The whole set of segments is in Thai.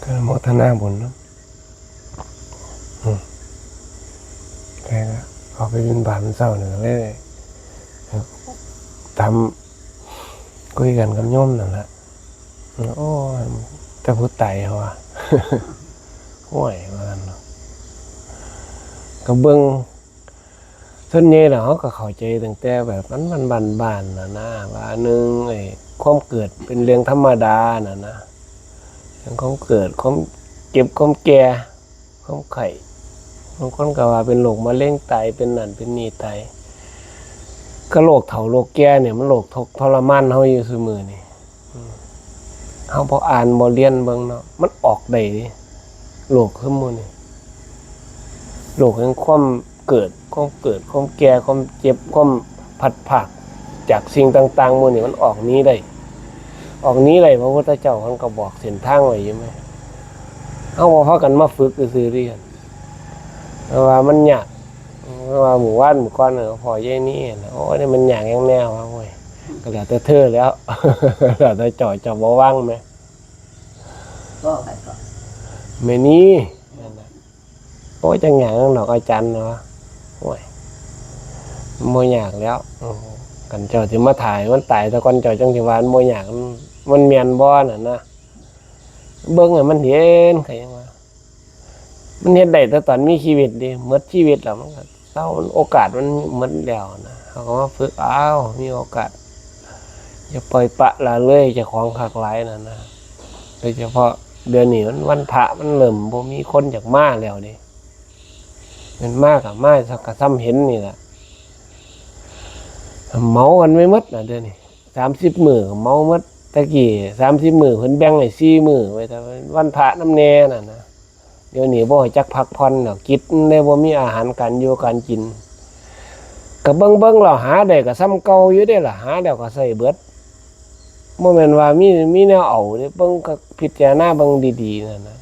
ก็โมทนาบุญเนาะแค่เขาไปบินบาตมันเศร้าหนึ่งเลยทำคุยกันกับโยมนั่นแหละโอ้แต่พูดไตเขาว่าห่วยมากันเนาะก็เบิ้งส่วนใหญ่แล้วเขาก็เข้าใจตั้งแต่แบบมันบ้านๆนะว่าหนึ่งความเกิดเป็นเรื่องธรรมดานะเรื่องความเกิดความเก็บความแก่ความไข่บางคนก็ว่าเป็นโรคมะเร็งไตเป็นนั่นเป็นนี่ไตก็โรคเฒ่าโรคแก่เนี่ยมันโรคทุกข์ทรมานเฮาอยู่ซุมื้อนี่เฮาบ่อ่านบ่เรียนเบิ่งเนาะมันออกได้ดิโรคคือหมู่นี่โรคแห่งความเกิดความแก่ความเจ็บความพัดภาคจากสิ่งต่างๆหมู่นี่มันออกนี้ได้พระพุทธเจ้าเพิ่นก็บอกเส้นทางไว้อยู่มั้ยเฮาบ่พากันมาฝึกซื่อๆดิเพราะว่ามันยากเพราะว่าหมู่บ้านหมู่ก้อนพอยายนี่โอ้ยนี่มันยากอย่างแนวว่าโอ้ยก็แล้วแต่เธอแล้วแล้วแต่จ่อยจะบ่ว่างไหมก็ไปก่อนไม่นี้โอ้ยจังอย่างดอกอาจารย์เนาะโอ้ยบ่ยากแล้วกันเจ้าสิมาถ่ายมันตายแต่ก่อนเจ้าจังสิว่ามันบ่ยากมันแม่นบ่น่ะนะเบิ่งให้มันเห็นก็ยังว่ามันเฮ็ดได้แต่ตอนมีชีวิตดิหมดชีวิตแล้วมันก็เศร้าโอกาสมันหมดแล้วนะเขาก็มาฝึกมีโอกาสอย่าปล่อยปะละเลยเจ้าของคักหลายนั่นนะโดยเฉพาะเดือนนี้มันวันพระมันเริ่มบ่มีคนอยากมาแล้วดิมันมากอะมาสักกะซ้ำเห็นนี่ล่ะเมากันไม่หมดน่ะเดือนนี้30มื้อเมาหมดตะกี้30มื้อเพิ่นแบ่งให้4มื้อไว้แต่วันพระนำแน่น่ะนะเดี๋ยวนี้บ่ให้จักพักผ่อนดอกกินได้บ่มีอาหารการอยู่การกินก็เบิ่งแล้วหาได้ก็ซ้ำเก่าอยู่เด้ล่ะหาแล้วก็ใช้เบิดบ่แม่นว่ามีแนวเอาเด้เบิ่งก็พิจารณาเบิ่งดีๆนั่นนะ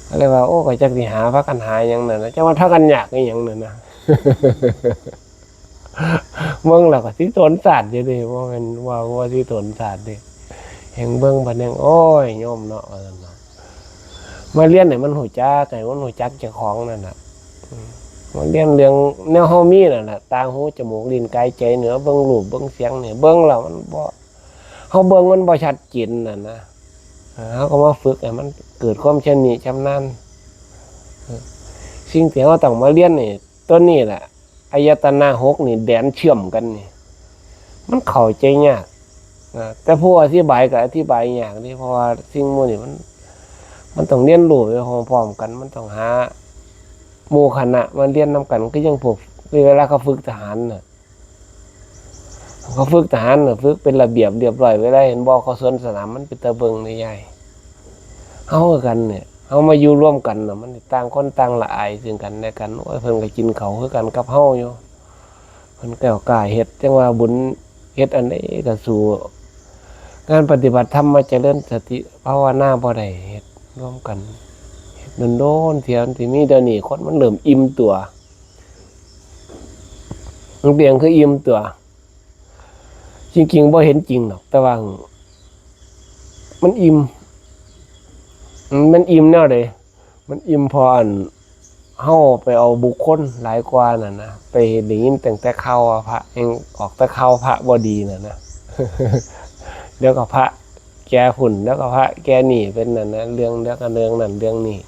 ก็เลยว่าโอ้ก็จักสิหาพากันหาหยังนั่นนะจักว่าพากันยากอีหยังนั่นนะเบิ่งแล้วก็สิสนศาสตร์อยู่เด้บ่แม่นว่าสิสนศาสตร์เด้แฮงเบิ่งบัดแฮงโอ้ยโยมเนาะว่าซั่นเนาะมาเรียนให้มันรู้จักให้มันรู้จักเจ้าของนั่นน่ะมาเรียนเรื่องแนวเฮามีนั่นน่ะตาหูจมูกลิ้นกายใจเนื้อเบิ่งรูปเบิ่งเสียงนี่เบิ่งแล้วมันบ่เฮาเบิ่งมันบ่ชัดเจนน่ะนะเฮาก็มาฝึกให้มันเกิดความชำนิชำนาญสิ่งที่เฮาต้องมาเรียนนี่ตัวนี้แหละอายตนะ6นี่แดนเชื่อมกันนี่มันเข้าใจยากแต่ผู้อธิบายก็อธิบายยากนี่เพราะว่าสิ่งหมู่นี่มันต้องเรียนรู้ไปพร้อมๆกันมันต้องหาหมู่คณะมาเรียนนำกันก็ยังพวกเวลาเขาฝึกทหารน่ะเขาฝึกทหารน่ะฝึกเป็นระเบียบเรียบร้อยไว้ได้เห็นบ่เขาสวนสนามมันเป็นตะเบิงใหญ่เฮากันเนี่ยเฮามาอยู่ร่วมกันน่ะมันต่างคนต่างละอายซึ่งกันและกันโอ้ยเพิ่นก็กินข้าวคือกันกับเฮาอยู่เพิ่นแก้วกล้าเฮ็ดจังว่าบุญเฮ็ดอันใดก็สู้งานปฏิบัติธรรมมาเจริญสติภาวนาบ่ได้เฮ็ดร่วมกันโดนเทียนที่มีเดี๋ยวนี้คนมันเริ่มอิ่มตัวมันเปลี่ยนคืออิ่มตัวจริงๆบ่เห็นจริงหรอกแต่ว่ามันอิ่มแนวใดมันอิ่มพออันเฮาไปเอาบุคคลหลายกว่านั่นนะไปได้ยินตั้งแต่ข่าวพระเองออกแต่ข่าวพระบ่ดีนั่นนะเดี๋ยวก็พระแก่หุ่นแล้วก็พระแก่นี่เป็นนั่นนะเรื่องแล้วก็เรื่องนั้นเรื่องนี้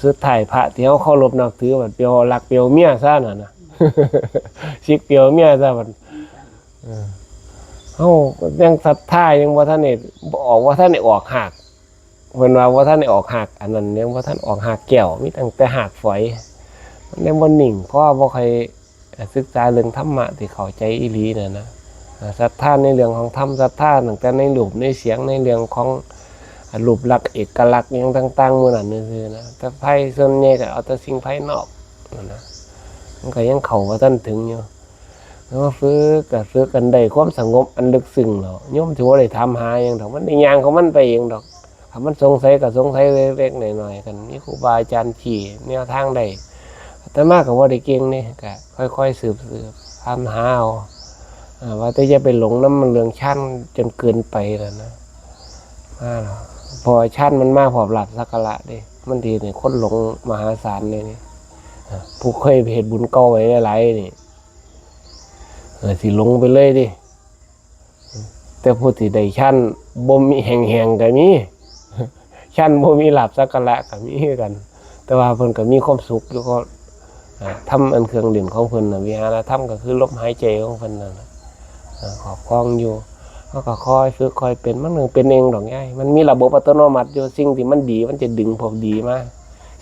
สุดท้ายพระที่เขาเคารพนับถือแบบเปียวรักเปียวเมียซะน่ะนะชิกเปียวเมียซะมันเขายังศรัทธายังว่าท่านเนี่ยออกว่าท่านเนี่ยออกหักเพิ่นว่าท่านเนี่ยออกหักอันนั้นเนี่ยว่าท่านออกหักแก้วมีตั้งแต่หักฝอยมันเรียกว่านิ่งเพราะว่าบ่เคยศึกษาเรื่องธรรมะที่เข้าใจอีหลีน่ะนะศรัทธาในเรื่องของธรรมศรัทธาตั้งแต่ในรูปในเสียงในเรื่องของรูปลักษณ์เอกลักษณ์อย่างต่างๆมื้อนั้นซื่อๆนะแต่ภายส่วนใหญ่ก็เอาแต่สิ่งภายนอกนะมันก็ยังเข้าบ่ทันถึงอยู่แล้วมาฝึกกันได้ความสงบอันลึกซึ้งเนาะโยมสิบ่ได้ถามหาหยังดอกมันได้ย่างของมันไปเองดอกถ้ามันสงสัยก็สงสัยเล็กๆน้อยๆกันมีครูบาอาจารย์ชี้แนวทางได้แต่มากก็บ่ได้เก่งนี่ก็ค่อยๆสืบถามหาเอาว่าแต่อย่าไปหลงนำมันเรื่องชั้นจนเกินไปแล้วนะ มาแล้วพอชั้นมันมาพร้อมหลับสักการะเด้มันดีนี่คนหลงมหาศาลเลยนี่ผู้เคยเฮ็ดบุญเก่าไว้หลายๆนี่สิลงไปเลยดิแต่ผู้ที่ได้ชั้นบ่มีแห่งๆก็มีชั้นบ่มีหลับสักการะก็มีคือกัน แต่ว่าเพิ่นก็มีความสุขแล้วก็ทำอันเครื่องเล่นของเพิ่นน่ะวิหารธรรมก็คือลมหายใจของเพิ่นนั่นน่ะครอบครองอยู่เขาก็คอยฝึกคอยเป็นมันนึงเป็นเองดอกง่ายมันมีระบบอัตโนมัติอยู่สิ่งที่มันดีมันจะดึงพวกดีมา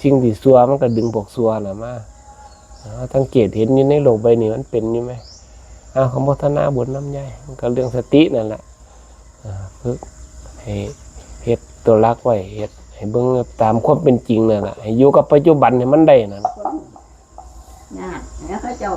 สิ่งที่ชั่วมันก็ดึงพวกชั่วน่ะมาสังเกตเห็นอยู่ในโลกใบนี้มันเป็นอยู่ไหมขอโมทนาบุญน้ำใหญ่มันก็เรื่องสตินั่นแหละฝึกให้เฮ็ดตัวรักไว้เฮ็ดให้เบิ่งตามความเป็นจริงนั่นแหละให้อยู่กับปัจจุบันให้มันได้นั่น คนยากแล้วเขาเจ้า